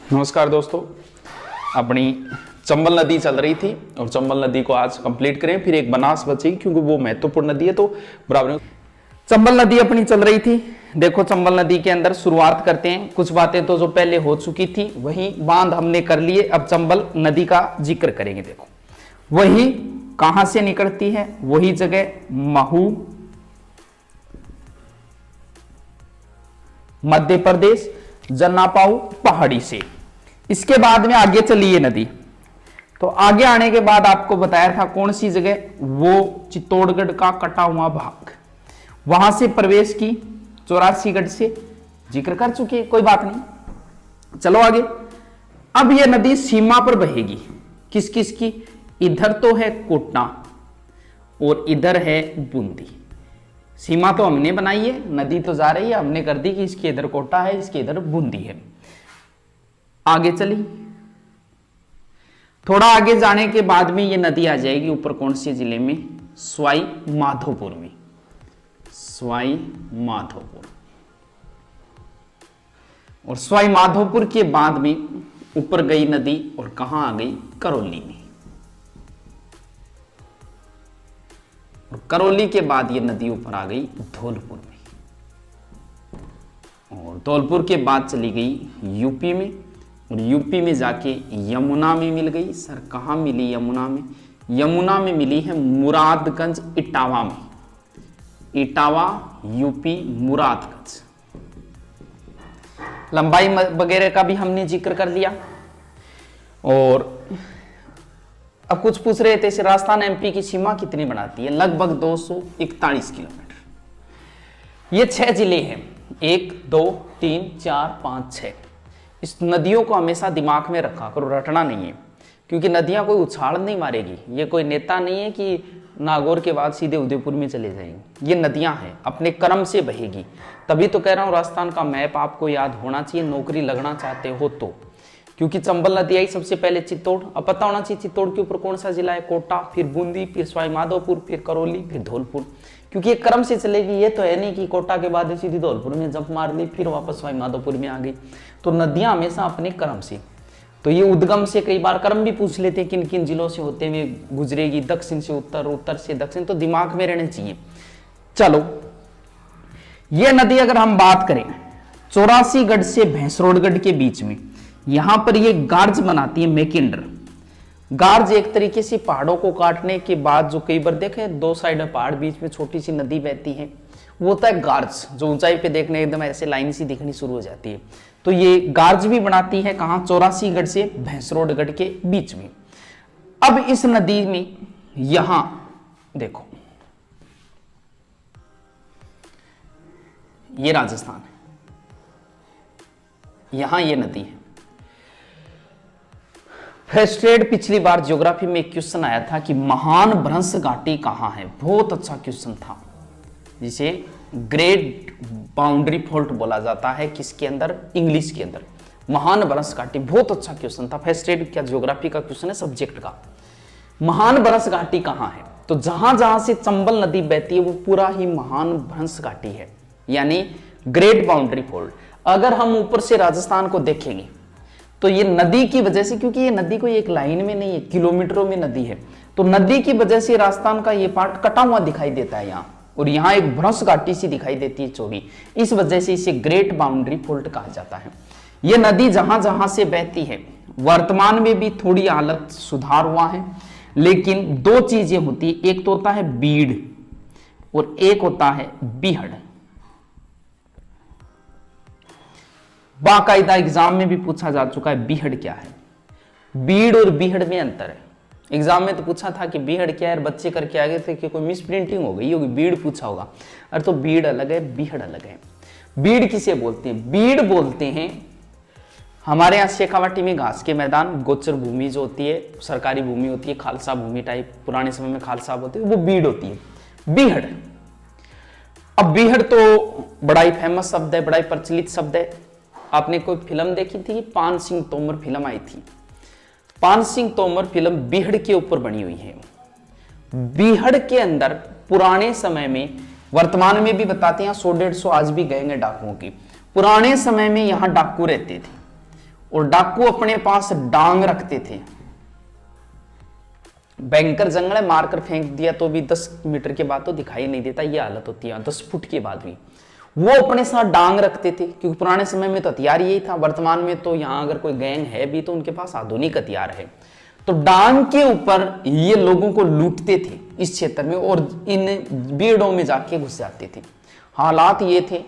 नमस्कार दोस्तों, अपनी चंबल नदी चल रही थी और चंबल नदी को आज कंप्लीट करें। फिर एक बनास बची क्योंकि वो महत्वपूर्ण नदी है, तो बराबर चंबल नदी अपनी चल रही थी। देखो चंबल नदी के अंदर शुरुआत करते हैं। कुछ बातें तो जो पहले हो चुकी थी वही बांध हमने कर लिए, अब चंबल नदी का जिक्र करेंगे। देखो वही कहां से निकलती है, वही जगह महू मध्य प्रदेश, जन्नापाऊ पहाड़ी से। इसके बाद में आगे चली ये नदी, तो आगे आने के बाद आपको बताया था कौन सी जगह, वो चित्तौड़गढ़ का कटा हुआ भाग, वहां से प्रवेश की 84 गढ़ से, जिक्र कर चुके, कोई बात नहीं। चलो आगे। अब ये नदी सीमा पर बहेगी, किस किस की, इधर तो है कोटा और इधर है बूंदी। सीमा तो हमने बनाई है, नदी तो जा रही है, हमने कर दी कि इसके इधर कोटा है, इसके इधर बूंदी है। आगे चली, थोड़ा आगे जाने के बाद में ये नदी आ जाएगी ऊपर कौन से जिले में, सवाई माधोपुर में। सवाई माधोपुर, और सवाई माधोपुर के बाद में ऊपर गई नदी और कहां आ गई, करौली में। और करौली के बाद ये नदी ऊपर आ गई धौलपुर में, और धौलपुर के बाद चली गई यूपी में, और यूपी में जाके यमुना में मिल गई। सर कहाँ मिली यमुना में? यमुना में मिली है मुरादगंज इटावा में। इटावा यूपी मुरादगंज। लंबाई वगैरह का भी हमने जिक्र कर लिया। और अब कुछ पूछ रहे थे राजस्थान एमपी की सीमा कितनी बनाती है, लगभग 241 किलोमीटर। ये 6 जिले हैं, 1 2 3 4 5 6। इस नदियों को हमेशा दिमाग में रखा करो, रटना नहीं है, क्योंकि नदियां कोई उछाल नहीं मारेगी। ये कोई नेता नहीं है कि नागौर के बाद सीधे उदयपुर में चले जाएंगे। ये नदियां हैं, अपने क्रम से बहेगी। तभी तो कह रहा हूं राजस्थान का मैप आपको याद होना चाहिए, नौकरी लगना चाहते हो तो। क्योंकि चंबल नदी आई सबसे पहले चित्तौड़, अब पता होना चाहिए चित्तौड़ के ऊपर कौन सा जिला है, कोटा, फिर बूंदी, फिर सवाई माधोपुर, फिर करौली, फिर धौलपुर। क्योंकि ये क्रम से चलेगी, ये तो है नहीं कि कोटा के बाद सीधी धौलपुर में जंप मार ली फिर वापस सवाई माधोपुर में आ गई। तो नदियां हमेशा अपने क्रम से, तो ये उद्गम से कई बार क्रम भी पूछ लेते हैं किन किन जिलों से होते हुए गुजरेगी, दक्षिण से उत्तर, उत्तर से दक्षिण, तो दिमाग में रहने चाहिए। चलो ये नदी अगर हम बात करें 84 गढ़ से भैंसरोडगढ़ के बीच में, यहां पर ये गार्ज बनाती है, मैकिंडर। गार्ज एक तरीके से पहाड़ों को काटने के बाद जो कई बार देखे दो साइड में पहाड़, बीच में छोटी सी नदी बहती है, वो होता है गार्ज, जो ऊंचाई पे देखने एकदम ऐसे लाइन सी दिखनी शुरू हो जाती है। तो ये गार्ज भी बनाती है कहां, 84 गढ़ से भैंसरोडगढ़ के बीच में। अब इस नदी में यहां देखो, ये राजस्थान है, यहां ये नदी है। फर्स्ट ग्रेड पिछली बार ज्योग्राफी में एक क्वेश्चन आया था कि महान भ्रंश घाटी कहां है, बहुत अच्छा क्वेश्चन था, जिसे ग्रेट बाउंड्री फॉल्ट बोला जाता है, किसके अंदर, इंग्लिश के अंदर। महान भ्रंश घाटी बहुत अच्छा क्वेश्चन था, फर्स्ट ग्रेड क्या ज्योग्राफी का क्वेश्चन है, सब्जेक्ट का। महान भ्रंश घाटी कहां है, तो जहां जहां से चंबल नदी बहती है वो पूरा ही महान भ्रंश घाटी है, यानी ग्रेट बाउंड्री फॉल्ट। अगर हम ऊपर से राजस्थान को देखेंगे तो ये नदी की वजह से, क्योंकि ये नदी कोई एक लाइन में नहीं है, किलोमीटरों में नदी है, तो नदी की वजह से राजस्थान का ये पार्ट कटा हुआ दिखाई देता है यहाँ, और यहाँ एक भ्रंश घाटी सी दिखाई देती है चौड़ी। इस वजह से इसे ग्रेट बाउंड्री फॉल्ट कहा जाता है। ये नदी जहां जहां से बहती है, वर्तमान में भी थोड़ी हालत सुधार हुआ है, लेकिन 2 चीजें होती है, एक तो होता है बीड़ और एक होता है बीहड़। बाकायदा एग्जाम में भी पूछा जा चुका है बीहड़ क्या है, बीड़ और बीहड़ में अंतर है। एग्जाम में तो पूछा था कि बीहड़ क्या है, बच्चे करके आ गए थे कि कोई मिस प्रिंटिंग हो गई होगी, बीड़ पूछा होगा। अरे तो बीड़ अलग है, बीहड़ अलग है। बीड़ किसे बोलते हैं, बीड़ बोलते हैं हमारे यहाँ शेखावाटी में घास के मैदान, गोचर भूमि जो होती है, सरकारी भूमि होती है, खालसा भूमि टाइप, पुराने समय में खालसा होती है, वो बीड़ होती है। बीहड़, अब बीहड़ तो बड़ा ही फेमस शब्द है, बड़ा ही प्रचलित शब्द है। आपने कोई फिल्म देखी थी, पान सिंह तोमर फिल्म आई थी, पान सिंह तोमर फिल्म बीहड़ के ऊपर बनी हुई है। बीहड़ के अंदर पुराने समय में, वर्तमान में भी बताते हैं 100-150 आज भी गए डाकुओं की, पुराने समय में यहां डाकू रहते थे और डाकू अपने पास डांग रखते थे। भयंकर जंगल है, मारकर फेंक दिया तो भी 10 मीटर के बाद तो दिखाई नहीं देता, ये हालत होती है 10 फुट के बाद भी। वो अपने साथ डांग रखते थे, क्योंकि पुराने समय में तो हथियार यही था। वर्तमान में तो यहाँ अगर कोई गैंग है भी तो उनके पास आधुनिक हथियार है। तो डांग के ऊपर ये लोगों को लूटते थे इस क्षेत्र में, और इन भीड़ों में जाके घुस जाते थे। हालात ये थे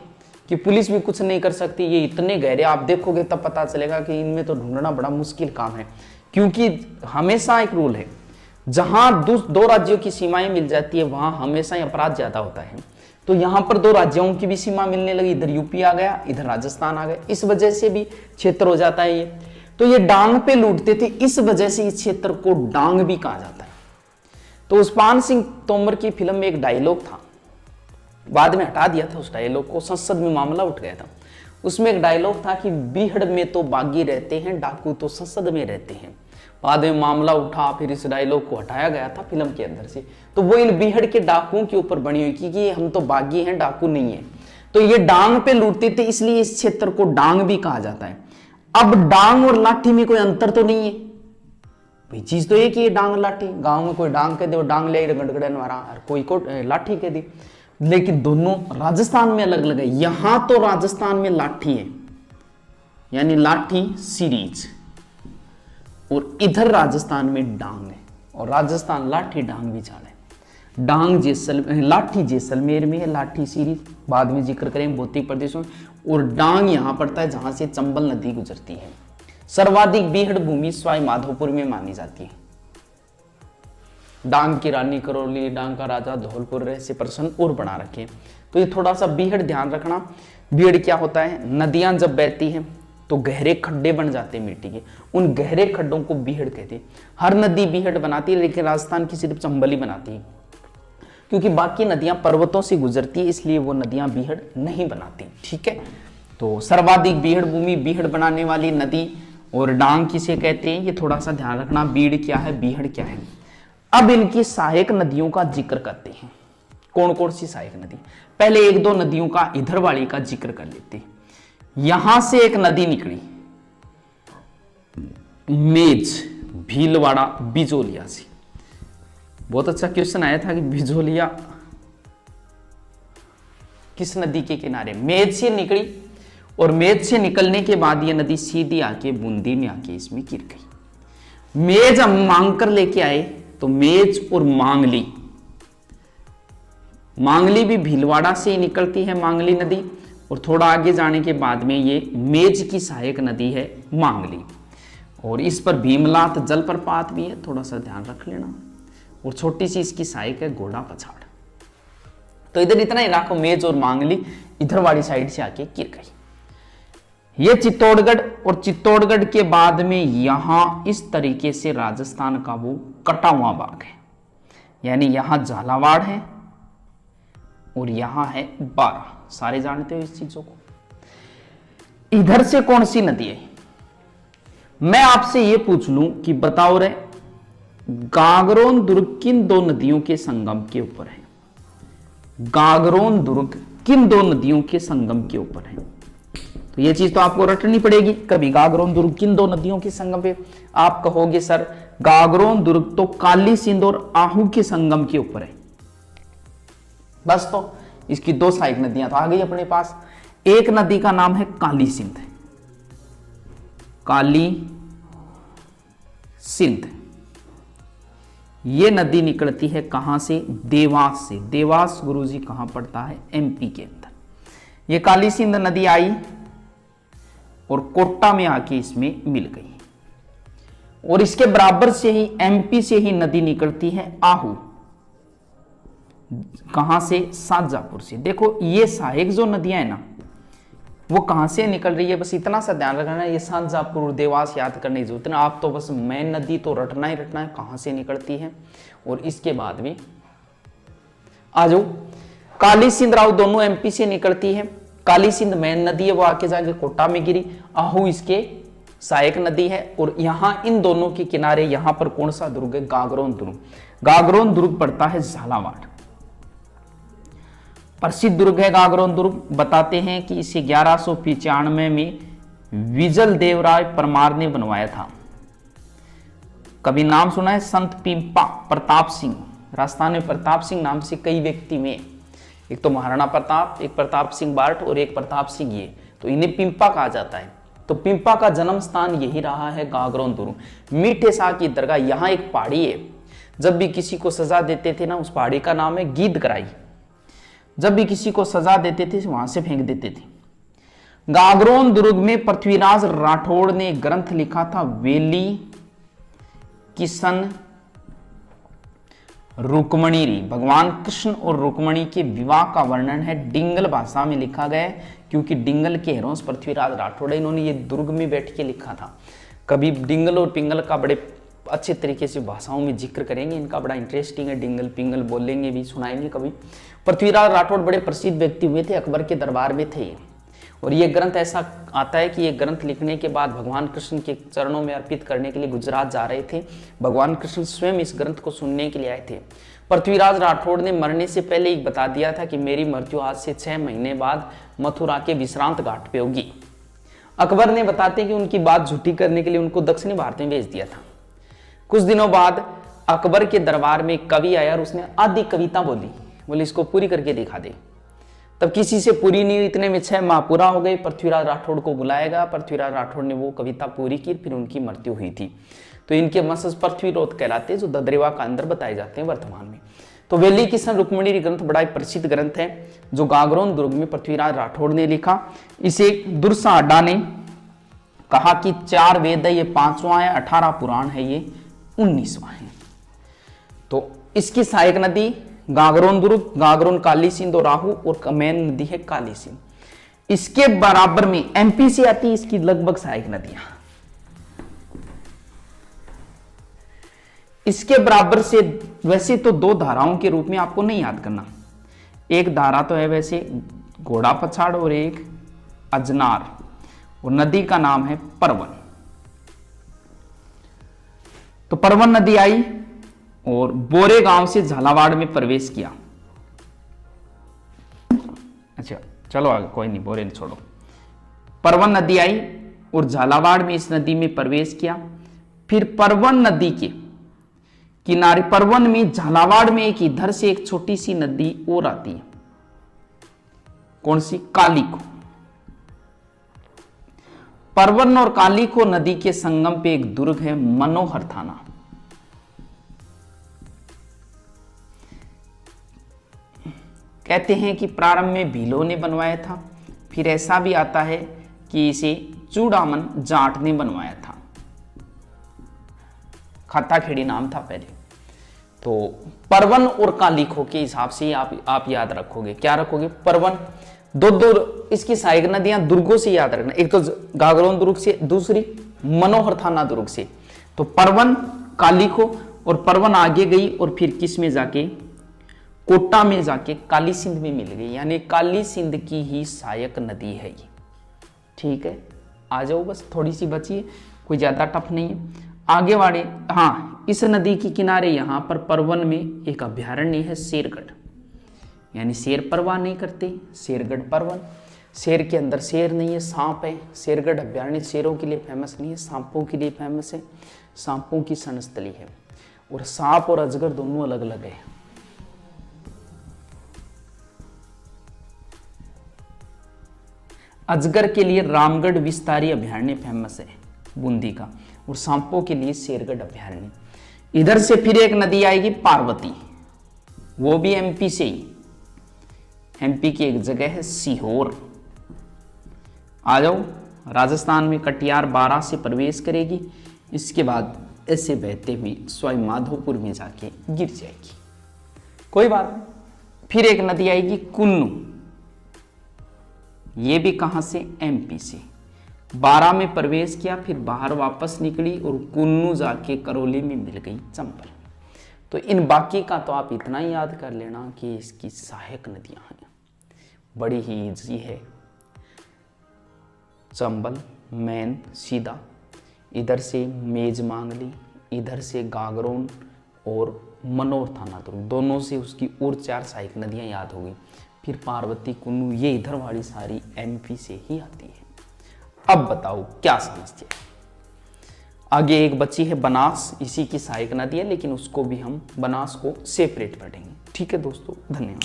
कि पुलिस भी कुछ नहीं कर सकती, ये इतने गहरे, आप देखोगे तब पता चलेगा कि इनमें तो ढूंढना बड़ा मुश्किल काम है। क्योंकि हमेशा एक रूल है, जहां दो राज्यों की सीमाएं मिल जाती है वहां हमेशा ही अपराध ज्यादा होता है। तो यहां पर 2 राज्यों की भी सीमा मिलने लगी, इधर यूपी आ गया, इधर राजस्थान आ गया, इस वजह से भी क्षेत्र हो जाता है ये। तो ये डांग पे लूटते थे, इस वजह से इस क्षेत्र को डांग भी कहा जाता है। तो उस्मान सिंह तोमर की फिल्म में एक डायलॉग था, बाद में हटा दिया था उस डायलॉग को, संसद में मामला उठ गया था। उसमें एक डायलॉग था कि बीहड़ में तो बागी रहते हैं, डाकू तो संसद में रहते हैं। बाद में मामला उठा, फिर इस डायलॉग को हटाया गया था फिल्म के अंदर से। तो वो इन बीहड़ के डाकुओं के ऊपर बनी हुई कि हम तो बागी हैं, डाकू नहीं है। तो ये डांग पे लूटते थे, इसलिए इस क्षेत्र को डांग भी कहा जाता है। अब डांग और लाठी में कोई अंतर तो नहीं है भाई, चीज तो एक ही है डांग लाठी। गांव में कोई डांग कह दे, डांग ले गड़गड़न वाला, और कोई को लाठी कह दी, लेकिन दोनों राजस्थान में अलग अलग है। यहां तो राजस्थान में लाठी है, यानी लाठी सीरीज, और इधर राजस्थान में डांग है। और राजस्थान लाठी डांग भी चाल है। डांग लाठी जैसलमेर में है, लाठी सीरीज बाद में जिक्र करेंगे भौतिक प्रदेशों में। और डांग यहां पड़ता है जहां से चंबल नदी गुजरती है। सर्वाधिक बीहड़ भूमि सवाई माधोपुर में मानी जाती है। डांग की रानी करौली, डांग का राजा धौलपुर से प्रश्न और बना रखे। तो ये थोड़ा सा बीहड़ ध्यान रखना। बीहड़ क्या होता है, नदियां जब बहती हैं तो गहरे खड्डे बन जाते हैं मिट्टी के, उन गहरे खड्डों को बीहड़ कहते हैं। हर नदी बीहड़ बनाती है, लेकिन राजस्थान की सिर्फ चंबल ही बनाती है, क्योंकि बाकी नदियां पर्वतों से गुजरती है, इसलिए वो नदियां बीहड़ नहीं बनाती। ठीक है, तो सर्वाधिक बीहड़ भूमि, बीहड़ बनाने वाली नदी, और डांग किसे कहते हैं ये थोड़ा सा ध्यान रखना। बीड़ क्या है, बीहड़ क्या है। अब इनकी सहायक नदियों का जिक्र करते हैं। कौन कौन सी सहायक नदी, पहले 1-2 नदियों का इधर वाली का जिक्र कर लेते हैं। यहां से एक नदी निकली मेज, भीलवाड़ा, बिजोलिया से। बहुत अच्छा क्वेश्चन आया था कि बिजोलिया किस नदी के किनारे, मेज से निकली, और मेज से निकलने के बाद ये नदी सीधी आके बूंदी में आके इसमें गिर गई। मेज हम मांग कर लेके आए, तो मेज और मांगली, मांगली भी भीलवाड़ा से ही निकलती है मांगली नदी, और थोड़ा आगे जाने के बाद में ये मेज की सहायक नदी है मांगली। और इस पर भीमलात जलप्रपात भी है, थोड़ा सा ध्यान रख लेना। और छोटी सी इसकी सहायक है घोड़ा पछाड़। तो इधर इतना ही रखो, मेज और मांगली इधर वाली साइड से आके गिर गई। ये चित्तौड़गढ़, और चित्तौड़गढ़ के बाद में यहां इस तरीके से राजस्थान का वो कटा हुआ भाग है, यानी यहां झालावाड़ है और यहां है बारा। सारे जानते हो इस चीजों को। इधर से कौन सी नदी है, मैं आपसे ये पूछ लूं कि बताओ रे, गागरोन दुर्ग किन 2 नदियों के संगम के ऊपर है। गागरोन दुर्ग किन 2 नदियों के संगम के ऊपर है, तो ये चीज तो आपको रटनी पड़ेगी। कभी गागरोन दुर्ग किन 2 नदियों के संगम पे, आप कहोगे सर गागरोन दुर्ग तो काली सिंध और आहू के संगम के ऊपर है। बस, तो इसकी 2 सहायक नदियां तो आ गई अपने पास। एक नदी का नाम है काली सिंध, काली सिंध। ये नदी निकलती है कहां से, देवास से। देवास गुरुजी कहां पड़ता है, एमपी के अंदर। ये काली सिंध नदी आई और कोटा में आके इसमें मिल गई, और इसके बराबर से ही एमपी से ही नदी निकलती है आहू। कहां से, शाहजहांपुर से। देखो ये सहायक जो नदियां है ना, वो कहां से निकल रही है, बस इतना सा ध्यान रखना है। ये शाहजहांपुर और देवास याद करने की जरूरत है, आप तो बस मेन नदी तो रटना ही रटना है कहां से निकलती है। और इसके बाद में आ जाओ, काली सिंध राव दोनों एमपी से निकलती है। काली सिंध मेन नदी है, वो आके जाके कोटा में गिरी। आहू इसके सहायक नदी है, और यहां इन दोनों के किनारे यहां पर कौन सा दुर्ग है, गागरोन दुर्ग। गागरोन दुर्ग पड़ता है झालावाड़, प्रसिद्ध दुर्ग है गागरोन दुर्ग। बताते हैं कि इसे 1195 में विजल देवराय परमार ने बनवाया था। कभी नाम सुना है संत पिंपा प्रताप सिंह। राजस्थान में प्रताप सिंह नाम से कई व्यक्ति में, एक तो महाराणा प्रताप, एक प्रताप सिंह बार्ट और एक प्रताप सिंह, ये तो इन्हें पिंपा कहा जाता है। तो पिंपा का जन्म स्थान यही रहा है गागरोन दुर्ग। मीठे शाह की दरगाह, यहाँ एक पहाड़ी है, जब भी किसी को सजा देते थे ना, उस पहाड़ी का नाम है गीद कराई। जब भी किसी को सजा देते थे वहां से फेंक देते थे। गागरोन दुर्ग में पृथ्वीराज राठौड़ ने ग्रंथ लिखा था, वेली किशन रुक्मणी री। भगवान कृष्ण और रुक्मणी के विवाह का वर्णन है, डिंगल भाषा में लिखा गया है, क्योंकि डिंगल के हेरोंस पृथ्वीराज राठौड़, इन्होंने ये दुर्ग में बैठ के लिखा था। कभी डिंगल और पिंगल का बड़े अच्छे तरीके से भाषाओं में जिक्र करेंगे, इनका बड़ा इंटरेस्टिंग है, डिंगल पिंगल बोलेंगे भी, सुनाएंगे कभी। पृथ्वीराज राठौड़ बड़े प्रसिद्ध व्यक्ति हुए थे, अकबर के दरबार में थे। और ये ग्रंथ ऐसा आता है कि ये ग्रंथ लिखने के बाद भगवान कृष्ण के चरणों में अर्पित करने के लिए गुजरात जा रहे थे। भगवान कृष्ण स्वयं इस ग्रंथ को सुनने के लिए आए थे। पृथ्वीराज राठौड़ ने मरने से पहले ही बता दिया था कि मेरी मृत्यु आज से 6 महीने बाद मथुरा के विश्रांत घाट पे होगी। अकबर ने बताते कि उनकी बात झूठी करने के लिए उनको दक्षिणी भारत में भेज दिया था। कुछ दिनों बाद अकबर के दरबार में कवि आया और उसने आधी कविता बोली, बोले इसको पूरी करके दिखा दे। तब किसी से पूरी नहीं हुई, इतने में 6 माह पूरा हो गए। पृथ्वीराज राठौड़ को बुलाएगा, पृथ्वीराज राठौड़ ने वो कविता पूरी की, फिर उनकी मृत्यु हुई थी। तो इनके वंशज पृथ्वीरोध कहलाते हैं, जो ददरेवा का अंदर बताए जाते हैं वर्तमान में। तो वेली किशन रुक्मणी ग्रंथ बड़ा प्रसिद्ध ग्रंथ है, जो गागरोन दुर्ग में पृथ्वीराज राठौड़ ने लिखा। इसे दुर्सा अड्डा ने कहा कि 4 वेद है, ये 5वां है, 18 पुराण है, ये 19वां है। तो इसकी सहायक नदी गागरोन दुर्ग, गागरोन काली सिंध और राहू, और मेन नदी है काली सिंध। इसके बराबर में एमपी से आती है इसकी लगभग सहायक नदियां। इसके बराबर से वैसे तो 2 धाराओं के रूप में आपको नहीं याद करना। एक धारा तो है वैसे घोड़ा पछाड़ और एक अजनार, और नदी का नाम है परवन। तो परवन नदी आई और बोरे गांव से झालावाड़ में प्रवेश किया। अच्छा चलो आगे, कोई नहीं, बोरे छोड़ो। परवन नदी आई और झालावाड़ में इस नदी में प्रवेश किया। फिर परवन नदी के किनारे, परवन में झालावाड़ में एक इधर से एक छोटी सी नदी और आती है, कौन सी? कालीको। परवन और कालीको नदी के संगम पे एक दुर्ग है, मनोहर थाना। कहते हैं कि प्रारंभ में भीलों ने बनवाया था, फिर ऐसा भी आता है कि इसे चूड़ामन जाट ने बनवाया था। खाताखेड़ी नाम था पहले। तो परवन और कालीखो के हिसाब से आप याद रखोगे, क्या रखोगे? परवन, दो इसकी सहायक नदियां दुर्गों से याद रखना, एक तो गागरोन दुर्ग से, दूसरी मनोहर थाना दुर्ग से। तो परवन, कालीखो, और परवन आगे गई और फिर किस में जाके, कोटा में जाके काली सिंध में मिल गई, यानी काली सिंध की ही सहायक नदी है ये। ठीक है, आ जाओ, बस थोड़ी सी बची है, कोई ज्यादा टफ नहीं है। आगे वाले, हाँ, इस नदी के किनारे यहाँ पर परवन में एक अभ्यारण्य है, शेरगढ़, यानी शेर परवाह नहीं करते, शेरगढ़ परवन। शेर के अंदर शेर नहीं है, सांप है। शेरगढ़ अभ्यारण्य शेरों के लिए फेमस नहीं है, सांपों के लिए फेमस है। सांपों की सनस्थली है, और सांप और अजगर दोनों अलग अलग है। अजगर के लिए रामगढ़ विस्तारी अभ्यारण्य फेमस है, बूंदी का, और सांपों के लिए शेरगढ़ अभ्यारण्य। इधर से फिर एक नदी आएगी पार्वती, वो भी एमपी से ही, एमपी की एक जगह है सीहोर। आ जाओ, राजस्थान में कटिहार 12 से प्रवेश करेगी, इसके बाद ऐसे बहते हुए स्वयं माधोपुर में जाके गिर जाएगी, कोई बात नहीं। फिर एक नदी आएगी कुन्नू, ये भी कहां से? एमपी से। 12 में प्रवेश किया, फिर बाहर वापस निकली और कुन्नू जाके करौली में मिल गई चंबल। तो इन बाकी का तो आप इतना ही याद कर लेना कि इसकी सहायक नदियां हैं, बड़ी ही ईजी है। चंबल मैन सीधा, इधर से मेज मांगली, इधर से गागरोन और मनोहर थाना दुर्ग, दोनों से उसकी और 4 सहायक नदियां याद हो गई। फिर पार्वती, कुन्नू, ये इधर वाली सारी एमपी से ही आती है। अब बताओ क्या समझते हैं। आगे एक बच्ची है बनास, इसी की सहायक नदी है, लेकिन उसको भी हम बनास को सेपरेट पढ़ेंगे। ठीक है दोस्तों, धन्यवाद।